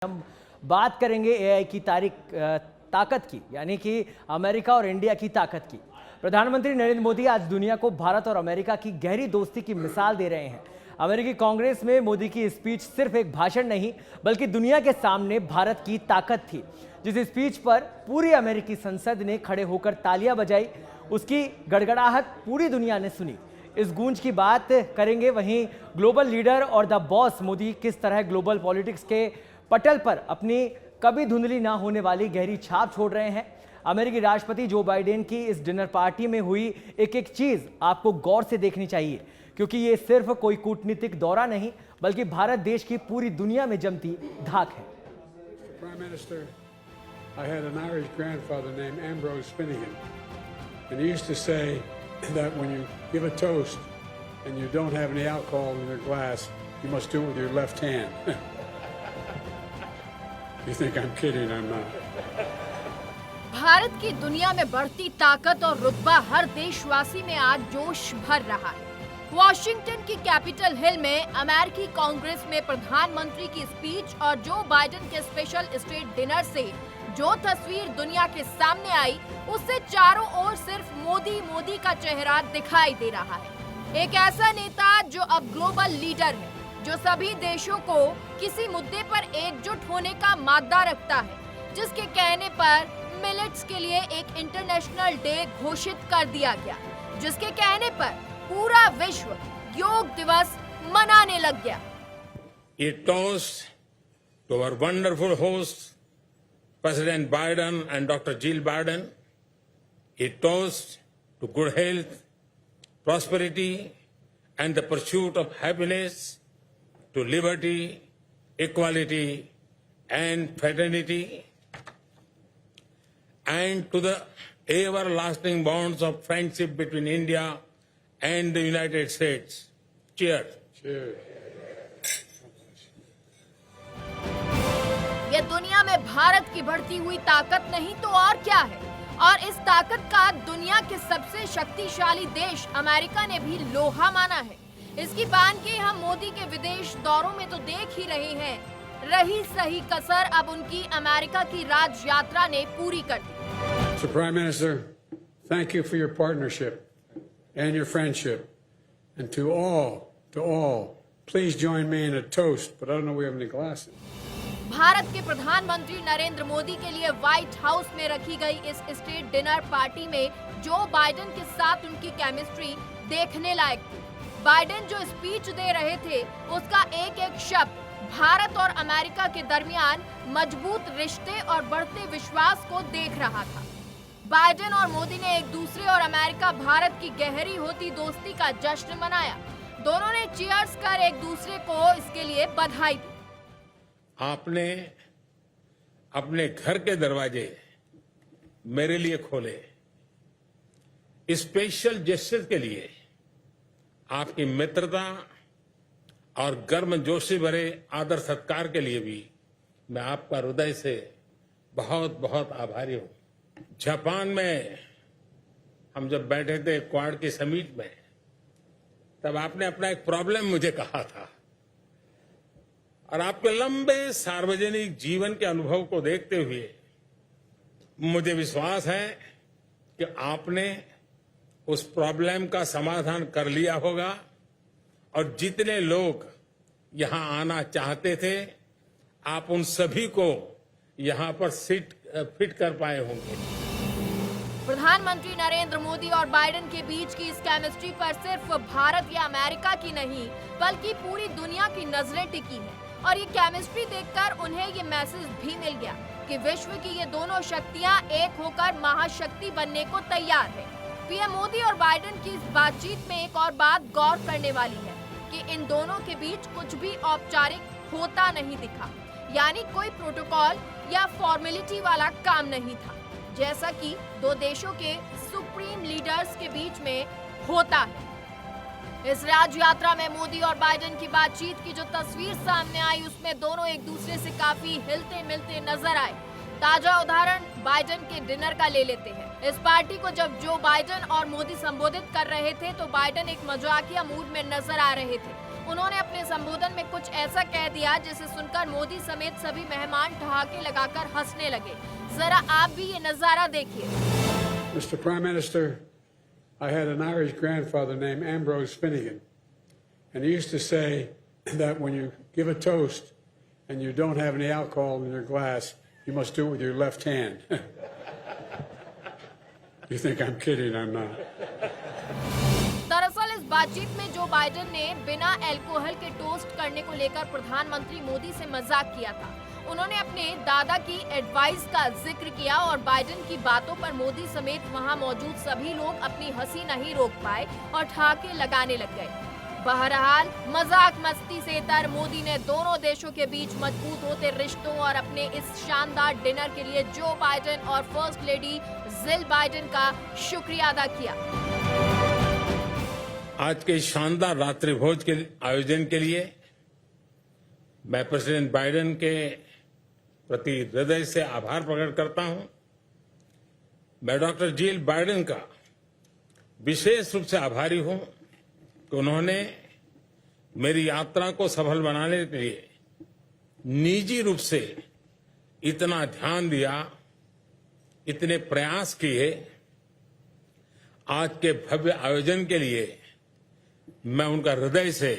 हम बात करेंगे एआई की ताकत की, यानी कि अमेरिका और इंडिया की ताकत की। प्रधानमंत्री नरेंद्र मोदी आज दुनिया को भारत और अमेरिका की गहरी दोस्ती की मिसाल दे रहे हैं। अमेरिकी कांग्रेस में मोदी की स्पीच सिर्फ एक भाषण नहीं, बल्कि दुनिया के सामने भारत की ताकत थी। जिस स्पीच पर पूरी अमेरिकी संसद ने खड़े होकर तालियां बजाई, उसकी गड़गड़ाहट पूरी दुनिया ने सुनी। इस गूंज की बात करेंगे। वहीं ग्लोबल लीडर और द बॉस मोदी किस तरह ग्लोबल पॉलिटिक्स के पटल पर अपनी कभी धुंधली ना होने वाली गहरी छाप छोड़ रहे हैं। अमेरिकी राष्ट्रपति जो बाइडेन की इस डिनर पार्टी में हुई एक एक चीज आपको गौर से देखनी चाहिए, क्योंकि ये सिर्फ कोई कूटनीतिक दौरा नहीं, बल्कि भारत देश की पूरी दुनिया में जमती धाक है। Prime Minister, I had an Irish grandfather named Ambrose Finnegan, and he used to say that when you give a toast and you don't have any alcohol in your glass, you must do it with your left hand. You think I'm kidding? I'm not. Bharat की दुनिया में बढ़ती ताकत और रुतबा हर देशवासी में आज जोश भर रहा है। वॉशिंगटन की कैपिटल हिल में अमेरिकी कांग्रेस में प्रधानमंत्री की स्पीच और जो बाइडेन के स्पेशल स्टेट डिनर से जो तस्वीर दुनिया के सामने आई, उससे चारों ओर सिर्फ मोदी मोदी का चेहरा दिखाई दे रहा है। एक ऐसा नेता जो अब ग्लोबल लीडर है, जो सभी देशों को किसी मुद्दे पर एकजुट होने का मादा रखता है, जिसके कहने पर मिलेट्स के लिए एक इंटरनेशनल डे घोषित कर दिया गया, जिसके कहने पर पूरा विश्व योग दिवस मनाने लग गया। A toast to our wonderful hosts, President Biden and Dr. Jill Biden. A toast to good health, prosperity, and the pursuit of happiness, to liberty, equality, and fraternity, and to the everlasting bonds of friendship between India and the United States. Cheers. Cheers. ये दुनिया में भारत की बढ़ती हुई ताकत नहीं तो और क्या है, और इस ताकत का दुनिया के सबसे शक्तिशाली देश अमेरिका ने भी लोहा माना है। इसकी बानगी हम मोदी के विदेश दौरों में तो देख ही रहे हैं। रही सही कसर अब उनकी अमेरिका की राज यात्रा ने पूरी कर दी। So, Prime Minister, thank you for your partnership and your friendship. And to all, please join me in a toast, but I don't know we have any glasses. Bharat के प्रधानमंत्री नरेंद्र मोदी के लिए व्हाइट हाउस में रखी गई इस स्टेट डिनर पार्टी में Joe Biden के साथ उनकी केमिस्ट्री देखने लायक थी। बाइडेन जो स्पीच दे रहे थे, उसका एक एक शब्द भारत और अमेरिका के दरमियान मजबूत रिश्ते और बढ़ते विश्वास को देख रहा था। बाइडेन और मोदी ने एक दूसरे और अमेरिका भारत की गहरी होती दोस्ती का जश्न मनाया। दोनों ने चीयर्स कर एक दूसरे को इसके लिए बधाई दी। आपने अपने घर के दरवाजे मेरे लिए खोले। स्पेशल जेस्चर के लिए आपकी मित्रता और गर्मजोशी भरे आदर सत्कार के लिए भी मैं आपका हृदय से बहुत बहुत आभारी हूं। जापान में हम जब बैठे थे क्वाड की समिट में, तब आपने अपना एक प्रॉब्लम मुझे कहा था, और आपके लंबे सार्वजनिक जीवन के अनुभव को देखते हुए मुझे विश्वास है कि आपने उस प्रॉब्लम का समाधान कर लिया होगा, और जितने लोग यहां आना चाहते थे, आप उन सभी को यहां पर फिट कर पाए होंगे। प्रधानमंत्री नरेंद्र मोदी और बाइडेन के बीच की इस केमिस्ट्री पर सिर्फ भारत या अमेरिका की नहीं, बल्कि पूरी दुनिया की नजरें टिकी हैं। और ये केमिस्ट्री देखकर उन्हें ये मैसेज भी मिल गया कि विश्व की ये दोनों शक्तियां एक होकर महाशक्ति बनने को तैयार है। पीएम मोदी और बाइडेन की इस बातचीत में एक और बात गौर करने वाली है कि इन दोनों के बीच कुछ भी औपचारिक होता नहीं दिखा, यानी कोई प्रोटोकॉल या फॉर्मेलिटी वाला काम नहीं था, जैसा कि दो देशों के सुप्रीम लीडर्स के बीच में होता है। इस राज यात्रा में मोदी और बाइडेन की बातचीत की जो तस्वीर सामने आई, उसमें दोनों एक दूसरे से काफी हिलते मिलते नजर आए। ताजा उदाहरण बाइडेन के डिनर का ले लेते हैं। इस पार्टी को जब जो बाइडेन और मोदी संबोधित कर रहे थे, तो बाइडेन एक मजाकिया मूड में नजर आ रहे थे। उन्होंने अपने संबोधन में कुछ ऐसा कह दिया जिसे सुनकर मोदी समेत सभी मेहमान ठहाके लगाकर हंसने लगे। जरा आप भी ये नजारा देखिए। Mr. Prime Minister, I had an Irish grandfather named Ambrose Finnegan, and he used to say that when you give a toast and you don't have any alcohol in your glass, you must do it with your left hand. You think I'm kidding? I'm not. दरअसल इस बातचीत में Joe Biden ने बिना alcohol के toast करने को लेकर प्रधानमंत्री मोदी से मजाक किया था। उन्होंने अपने दादा की एडवाइस का जिक्र किया और बाइडेन की बातों पर मोदी समेत वहां मौजूद सभी लोग अपनी हंसी नहीं रोक पाए और ठहाके लगाने लग गए। बहरहाल मजाक मस्ती से तर मोदी ने दोनों देशों के बीच मजबूत होते रिश्तों और अपने इस शानदार डिनर के लिए जो बाइडेन और फर्स्ट लेडी जिल बाइडेन का शुक्रिया अदा किया। आज के शानदार रात्रि भोज के आयोजन के लिए मैं प्रेसिडेंट बाइडेन के प्रति हृदय से आभार प्रकट करता हूं। मैं डॉक्टर जिल बाइडेन का विशेष रूप से आभारी हूं कि उन्होंने मेरी यात्रा को सफल बनाने के लिए निजी रूप से इतना ध्यान दिया, इतने प्रयास किए। आज के भव्य आयोजन के लिए मैं उनका हृदय से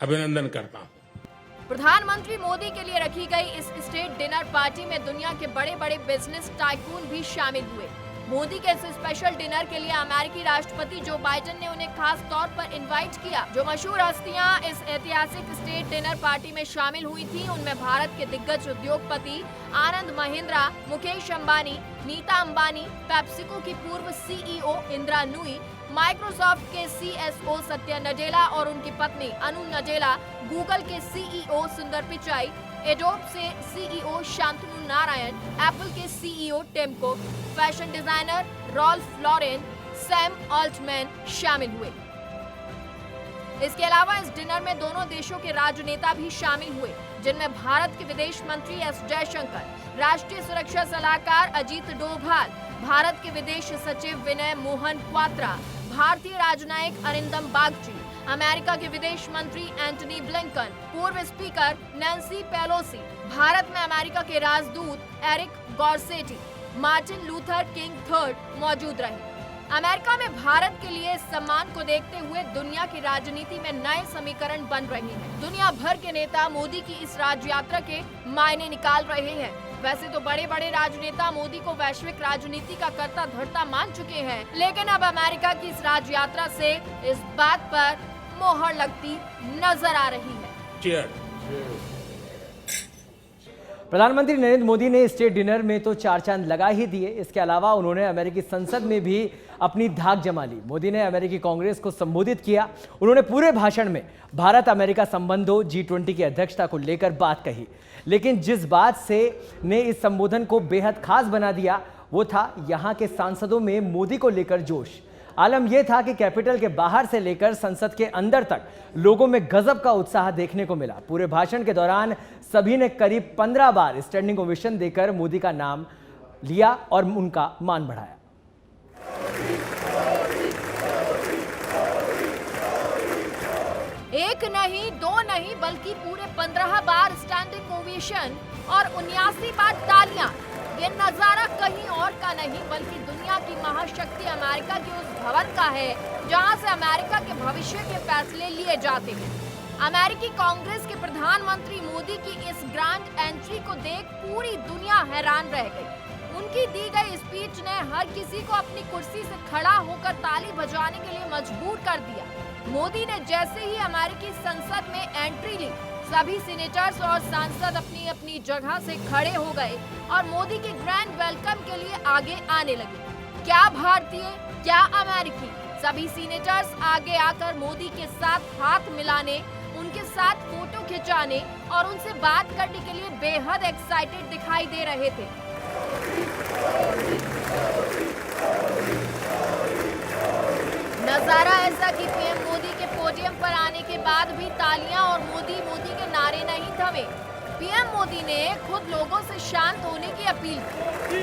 अभिनंदन करता हूं। प्रधानमंत्री मोदी के लिए रखी गई इस स्टेट डिनर पार्टी में दुनिया के बड़े बड़े बिजनेस टाइकून भी शामिल हुए। मोदी के इस स्पेशल डिनर के लिए अमेरिकी राष्ट्रपति जो बाइडेन ने उन्हें खास तौर पर इनवाइट किया। जो मशहूर हस्तियां इस ऐतिहासिक स्टेट डिनर पार्टी में शामिल हुई थीं, उनमें भारत के दिग्गज उद्योगपति आनंद महिंद्रा, मुकेश अंबानी, नीता अंबानी, पेप्सिको की पूर्व सीईओ इंदिरा नूई, माइक्रोसॉफ्ट के सीएसओ सत्या नडेला और उनकी पत्नी अनु नडेला, गूगल के सीईओ सुंदर पिचाई, एडोब से सीईओ शांतनु नारायण, एप्पल के CEO Tim Cook, fashion designer Ralph Lauren, Sam Altman शामिल हुए। इसके अलावा इस डिनर में दोनों देशों के राजनेता भी शामिल हुए, जिनमें भारत के विदेश मंत्री एस जयशंकर, राष्ट्रीय सुरक्षा सलाहकार अजीत डोभाल, भारत के विदेश सचिव विनय मोहन क्वात्रा, भारतीय राजनयिक अरिंदम बागची, अमेरिका के विदेश मंत्री एंटनी ब्लिंकन, पूर्व स्पीकर नैंसी पेलोसी, भारत में अमेरिका के राजदूत Eric Garcetti, Martin Luther King III मौजूद रहे। अमेरिका में भारत के लिए इस सम्मान को देखते हुए दुनिया की राजनीति में नए समीकरण बन रहे हैं। दुनिया भर के नेता मोदी की इस राज यात्रा के मायने निकाल रहे हैं। वैसे तो बड़े बड़े राजनेता मोदी को वैश्विक राजनीति का कर्ता धर्ता मान चुके हैं, लेकिन अब अमेरिका की इस राज यात्रा से इस बात पर मोहर लगती नजर आ रही है। चीयर। प्रधानमंत्री नरेंद्र मोदी ने स्टेट डिनर में तो चार चांद लगा ही दिए। इसके अलावा उन्होंने अमेरिकी संसद में भी अपनी धाक जमा ली। मोदी ने अमेरिकी कांग्रेस को संबोधित किया। उन्होंने पूरे भाषण में भारत अमेरिका संबंधों, G20 की अध्यक्षता को लेकर बात कही, लेकिन जिस बात से ने इस संबोधन को बेहद खास बना दिया वो था यहाँ के सांसदों में मोदी को लेकर जोश। आलम यह था कि कैपिटल के बाहर से लेकर संसद के अंदर तक लोगों में गजब का उत्साह देखने को मिला। पूरे भाषण के दौरान सभी ने करीब 15 बार स्टैंडिंग ओवेशन देकर मोदी का नाम लिया और उनका मान बढ़ाया। एक नहीं, दो नहीं, बल्कि पूरे 15 बार स्टैंडिंग ओवेशन और 79 बार तालियां। ये नजारा कहीं और का नहीं बल्कि दुनिया की महाशक्ति अमेरिका के उस भवन का है जहां से अमेरिका के भविष्य के फैसले लिए जाते हैं। अमेरिकी कांग्रेस के प्रधानमंत्री मोदी की इस ग्रैंड एंट्री को देख पूरी दुनिया हैरान रह गई। उनकी दी गई स्पीच ने हर किसी को अपनी कुर्सी से खड़ा होकर ताली बजाने के लिए मजबूर कर दिया। मोदी ने जैसे ही अमेरिकी संसद में एंट्री ली, सभी सीनेटर्स और सांसद अपनी अपनी जगह से खड़े हो गए और मोदी के ग्रैंड वेलकम के लिए आगे आने लगे। क्या भारतीय, क्या अमेरिकी, सभी सीनेटर्स आगे आकर मोदी के साथ हाथ मिलाने, उनके साथ फोटो खिंचाने और उनसे बात करने के लिए बेहद एक्साइटेड दिखाई दे रहे थे। नजारा ऐसा कि पीएम मोदी के पोडियम पर आने के बाद भी तालियां और मोदी मोदी के नारे नहीं थमे। पीएम मोदी ने खुद लोगों से शांत होने की अपील की।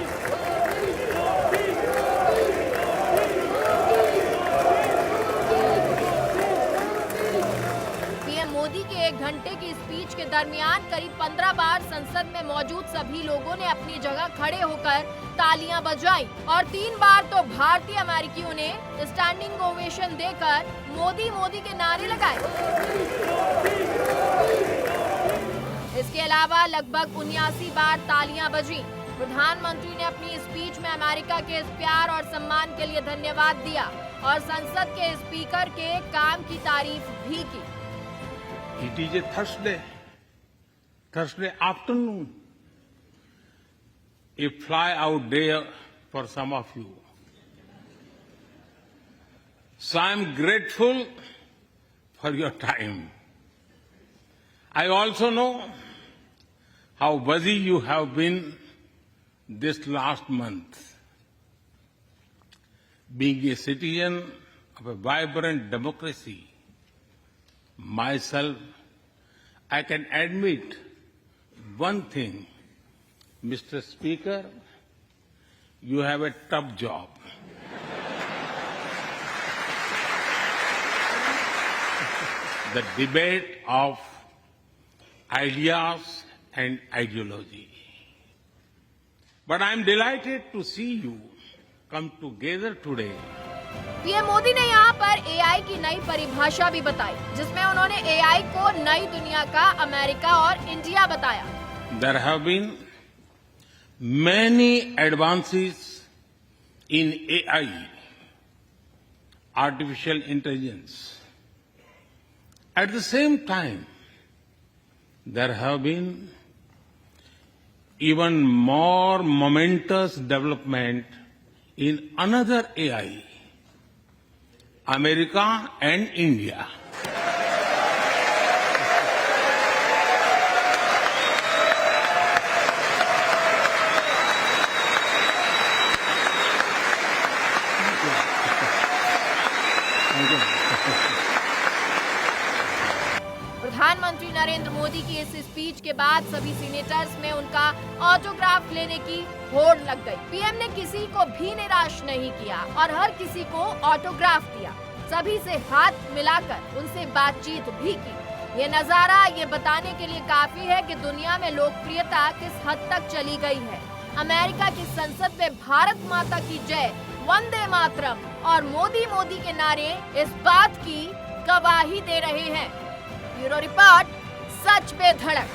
पीएम मोदी के 1 घंटे की स्पीच के दरमियान करीब 15 बार संसद में मौजूद सभी लोगों ने अपनी जगह खड़े होकर तालियां बजाई और 3 बार तो भारतीय अमेरिकियों ने स्टैंडिंग ओवेशन देकर मोदी मोदी के नारे लगाए। इसके अलावा लगभग 79 बार तालियां बजी। प्रधानमंत्री ने अपनी स्पीच में अमेरिका के इस प्यार और सम्मान के लिए धन्यवाद दिया और संसद के स्पीकर के काम की तारीफ भी की। It is a Thursday afternoon, a fly-out day for some of you. So I am grateful for your time. I also know how busy you have been this last month. Being a citizen of a vibrant democracy, myself, I can admit one thing, Mr. Speaker, you have a tough job. The debate of ideas and ideology. But I am delighted to see you come together today. PM Modi ने यहाँ पर AI की नई परिभाषा भी बताई, जिसमें उन्होंने एआई को नई दुनिया का अमेरिका और इंडिया बताया। There have been many advances in AI, artificial intelligence. At the same time, there have been even more momentous development in another AI, America and India. प्रधानमंत्री नरेंद्र मोदी की इस स्पीच के बाद सभी सीनेटर्स में उनका ऑटोग्राफ लेने की होड़ लग गई। पीएम ने किसी को भी निराश नहीं किया और हर किसी को ऑटोग्राफ दिया। सभी से हाथ मिलाकर उनसे बातचीत भी की। ये नजारा ये बताने के लिए काफी है कि दुनिया में लोकप्रियता किस हद तक चली गई है। अमेरिका की संसद में भारत माता की जय, वंदे मातरम और मोदी मोदी के नारे इस बात की गवाही दे रहे हैं। ब्यूरो रिपोर्ट, सच पे धड़क।